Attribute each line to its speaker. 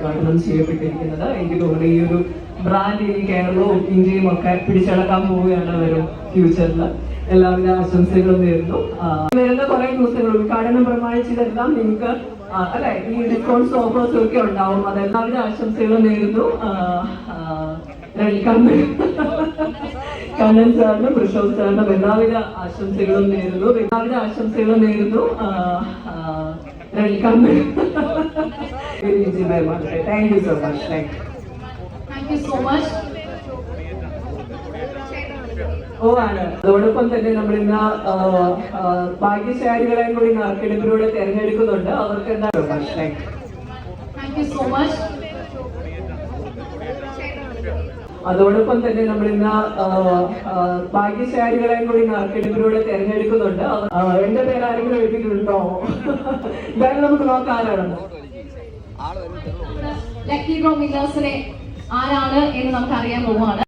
Speaker 1: ഉദ്ഘാടനം ചെയ്യപ്പെട്ടിരിക്കുന്നത്. എനിക്ക് തോന്നുന്നു ഈ ഒരു ബ്രാൻഡ് ഇനി കേരളവും ഇന്ത്യയും ഒക്കെ പിടിച്ചടക്കാൻ പോവുകയാണ് വരും ഫ്യൂച്ചറിൽ. എല്ലാവിധ ആശംസകളും നേരുന്നു. വരുന്ന കുറെ ദിവസങ്ങൾ ഉദ്ഘാടനം പ്രമാണിച്ച് ഇതെല്ലാം നിങ്ങൾക്ക് അല്ലെ ഈ ഡിസ്കൗണ്ട്സ് ഓഫേഴ്സും ഒക്കെ ഉണ്ടാവും. അതെല്ലാവിധ ആശംസകളും നേരുന്നു. കണ്ണൻ സാറിനും ഋഷഭ് സാറിനും എല്ലാവിധ ആശംസകളും നേരുന്നു. Thank you so much. ആണ്. അതോടൊപ്പം തന്നെ നമ്മൾ ഇന്ന് ഭാഗ്യശാലികളെയും കൂടി നറുക്കെടുപ്പിലൂടെ തെരഞ്ഞെടുക്കുന്നുണ്ട്. അവർക്ക് എന്താണ് അതോടൊപ്പം തന്നെ നമ്മൾ ഇന്ന് ഭാഗ്യശാലികളെയും കൂടി നറുക്കെടുപ്പിലൂടെ തെരഞ്ഞെടുക്കുന്നുണ്ട്. എന്റെ പേര് ആരെങ്കിലും എഴുതിയിട്ടുണ്ടോ? എന്തായാലും നമുക്ക് നോക്കാം ആരാണെന്ന്.
Speaker 2: ലക്കി ഡ്രോ വിന്നേഴ്സിനെ ആരാണ് എന്ന് നമുക്ക് അറിയാൻ പോവുകയാണ്.